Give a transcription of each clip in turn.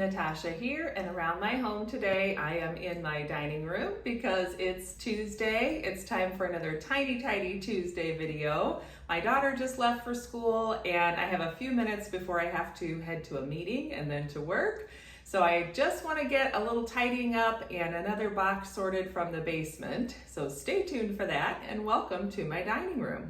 Natasha here, and around my home today I am in my dining room because it's Tuesday. It's time for another Tidy Tuesday video. My daughter just left for school and I have a few minutes before I have to head to a meeting and then to work. So I just want to get a little tidying up and another box sorted from the basement. So stay tuned for that and welcome to my dining room.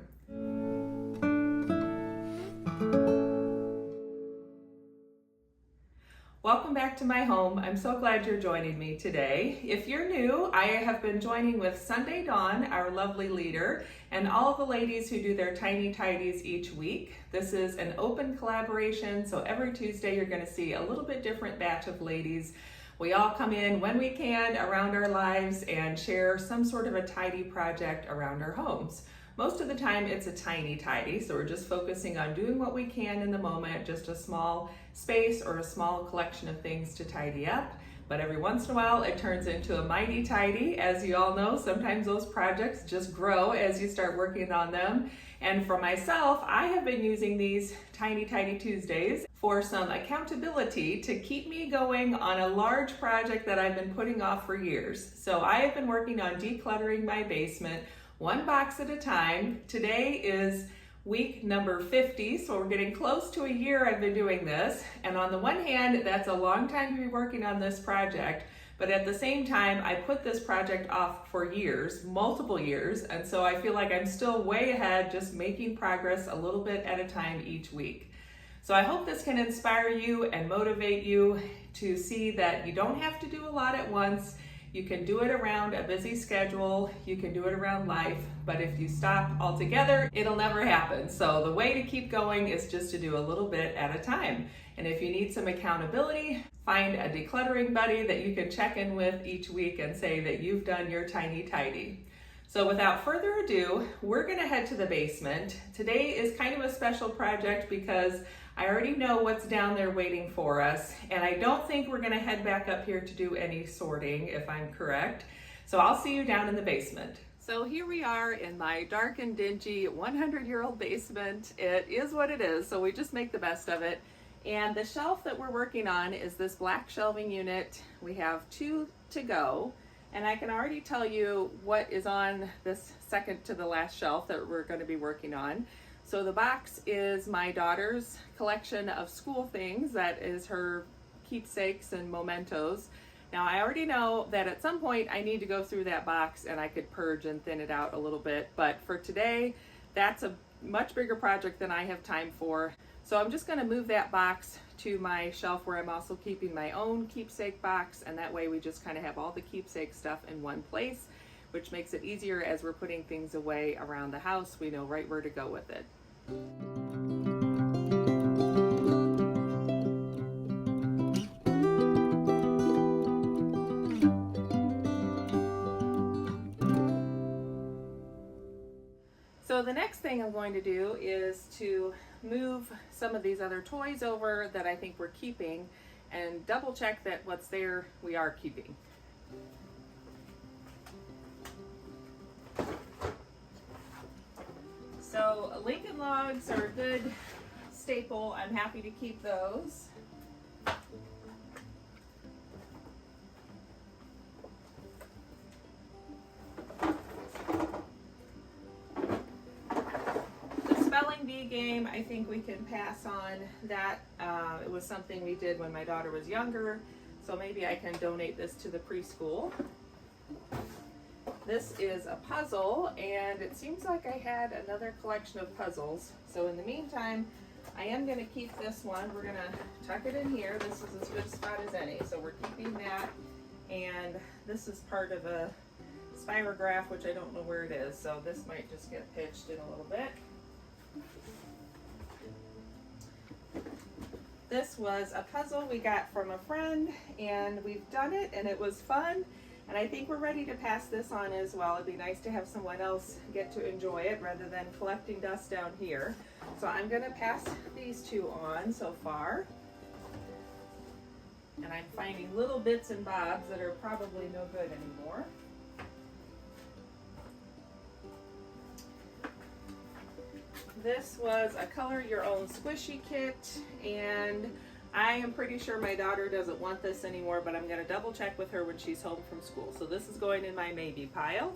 Welcome back to my home. I'm so glad you're joining me today. If you're new, I have been joining with Sunday Dawn, our lovely leader, and all of the ladies who do their tiny tidies each week. This is an open collaboration, so every Tuesday you're going to see a little bit different batch of ladies. We all come in when we can around our lives and share some sort of a tidy project around our homes. Most of the time it's a tiny tidy, so we're just focusing on doing what we can in the moment, just a small space or a small collection of things to tidy up. But every once in a while it turns into a mighty tidy. As you all know, sometimes those projects just grow as you start working on them. And for myself, I have been using these Tiny Tuesdays for some accountability to keep me going on a large project that I've been putting off for years. So I have been working on decluttering my basement one box at a time. Today is week number 50, so we're getting close to a year I've been doing this. And on the one hand, that's a long time to be working on this project, but at the same time, I put this project off for years, multiple years, and so I feel like I'm still way ahead, just making progress a little bit at a time each week. So I hope this can inspire you and motivate you to see that you don't have to do a lot at once. You can do it around a busy schedule, you can do it around life, but if you stop altogether, it'll never happen. So the way to keep going is just to do a little bit at a time. And if you need some accountability, find a decluttering buddy that you can check in with each week and say that you've done your tiny tidy. So without further ado, we're gonna head to the basement. Today is kind of a special project because I already know what's down there waiting for us, and I don't think we're gonna head back up here to do any sorting, if I'm correct. So I'll see you down in the basement. So here we are in my dark and dingy 100-year-old basement. It is what it is, so we just make the best of it. And the shelf that we're working on is this black shelving unit. We have 2 to go, and I can already tell you what is on this second to the last shelf that we're going to be working on. So the box is my daughter's collection of school things. That is her keepsakes and mementos. Now I already know that at some point I need to go through that box and I could purge and thin it out a little bit, but for today that's a much bigger project than I have time for. So I'm just going to move that box to my shelf where I'm also keeping my own keepsake box, and that way we just kind of have all the keepsake stuff in one place, which makes it easier as we're putting things away around the house. We know right where to go with it. So the next thing I'm going to do is to move some of these other toys over that I think we're keeping and double check that what's there we are keeping. So Lincoln Logs are a good staple. I'm happy to keep those. The spelling bee game, I think we can pass on that. It was something we did when my daughter was younger, so maybe I can donate this to the preschool. This is a puzzle, and it seems like I had another collection of puzzles. So in the meantime, I am going to keep this one. We're going to tuck it in here. This is as good a spot as any. So we're keeping that. And this is part of a spirograph, which I don't know where it is. So this might just get pitched in a little bit. This was a puzzle we got from a friend, and we've done it, and it was fun. And I think we're ready to pass this on as well. It'd be nice to have someone else get to enjoy it rather than collecting dust down here. So I'm going to pass these 2 on so far. And I'm finding little bits and bobs that are probably no good anymore. This was a color your own squishy kit, and I am pretty sure my daughter doesn't want this anymore, but I'm going to double check with her when she's home from school. So this is going in my maybe pile.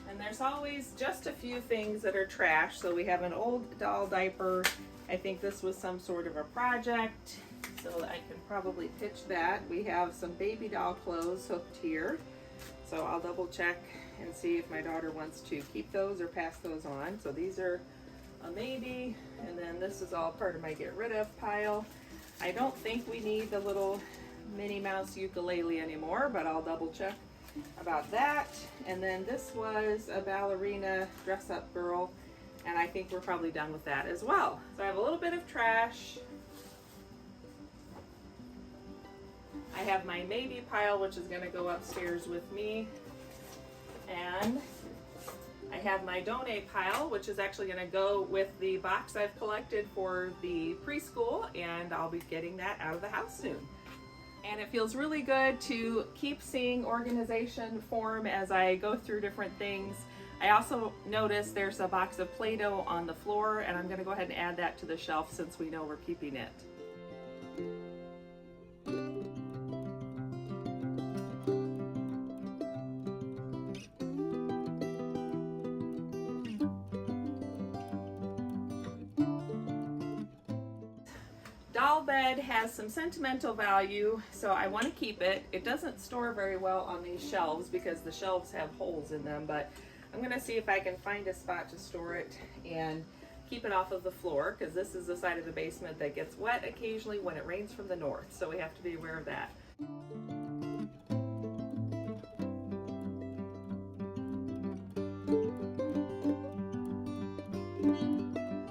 And there's always just a few things that are trash. So we have an old doll diaper. I think this was some sort of a project, so I can probably pitch that. We have some baby doll clothes hooked here. So I'll double check and see if my daughter wants to keep those or pass those on. So these are a maybe, and then this is all part of my get rid of pile. I don't think we need the little Minnie Mouse ukulele anymore, but I'll double check about that. And then this was a ballerina dress up girl, and I think we're probably done with that as well. So I have a little bit of trash. I have my maybe pile, which is gonna go upstairs with me. And I have my donate pile, which is actually gonna go with the box I've collected for the preschool, and I'll be getting that out of the house soon. And it feels really good to keep seeing organization form as I go through different things. I also noticed there's a box of Play-Doh on the floor, and I'm gonna go ahead and add that to the shelf since we know we're keeping it. Doll bed has some sentimental value, so I want to keep it. It doesn't store very well on these shelves because the shelves have holes in them, but I'm going to see if I can find a spot to store it and keep it off of the floor, because this is the side of the basement that gets wet occasionally when it rains from the north, so we have to be aware of that.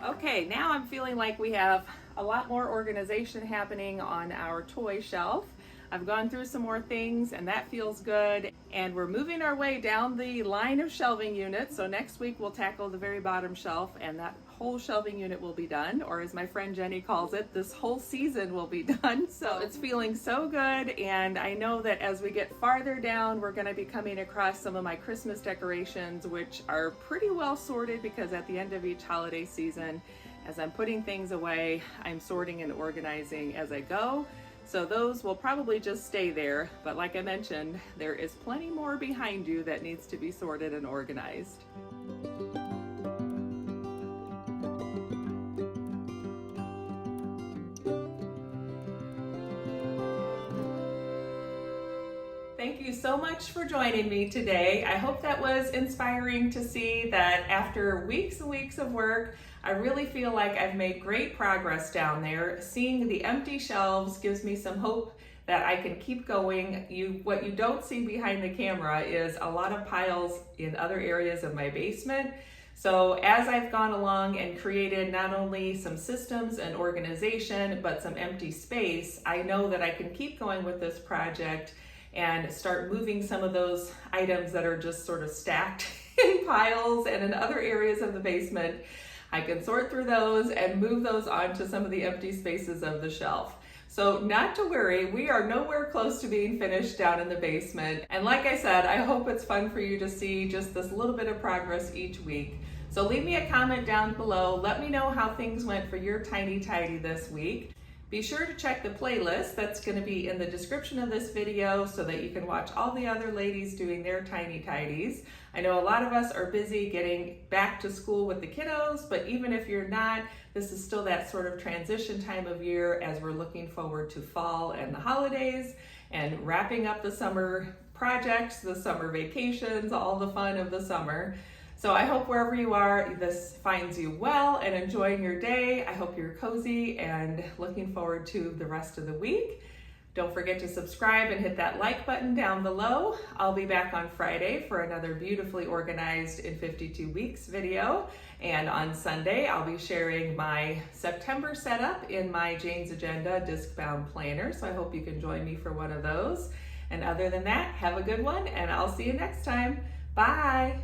Okay, now I'm feeling like we have a lot more organization happening on our toy shelf. I've gone through some more things and that feels good. And we're moving our way down the line of shelving units. So next week we'll tackle the very bottom shelf and that whole shelving unit will be done. Or as my friend Jenny calls it, this whole season will be done. So it's feeling so good. And I know that as we get farther down, we're gonna be coming across some of my Christmas decorations, which are pretty well sorted because at the end of each holiday season, as I'm putting things away, I'm sorting and organizing as I go. So those will probably just stay there, but like I mentioned, there is plenty more behind you that needs to be sorted and organized. Thank you so much for joining me today. I hope that was inspiring to see that after weeks and weeks of work, I really feel like I've made great progress down there. Seeing the empty shelves gives me some hope that I can keep going. What you don't see behind the camera is a lot of piles in other areas of my basement. So as I've gone along and created not only some systems and organization, but some empty space, I know that I can keep going with this project and start moving some of those items that are just sort of stacked in piles and in other areas of the basement. I can sort through those and move those onto some of the empty spaces of the shelf. So not to worry, we are nowhere close to being finished down in the basement. And like I said, I hope it's fun for you to see just this little bit of progress each week. So leave me a comment down below. Let me know how things went for your tiny tidy this week. Be sure to check the playlist that's going to be in the description of this video so that you can watch all the other ladies doing their tiny tidies. I know a lot of us are busy getting back to school with the kiddos, but even if you're not, this is still that sort of transition time of year as we're looking forward to fall and the holidays and wrapping up the summer projects, the summer vacations, all the fun of the summer. So I hope wherever you are, this finds you well and enjoying your day. I hope you're cozy and looking forward to the rest of the week. Don't forget to subscribe and hit that like button down below. I'll be back on Friday for another beautifully organized in 52 weeks video. And on Sunday, I'll be sharing my September setup in my Jane's Agenda disc-bound planner. So I hope you can join me for one of those. And other than that, have a good one and I'll see you next time. Bye.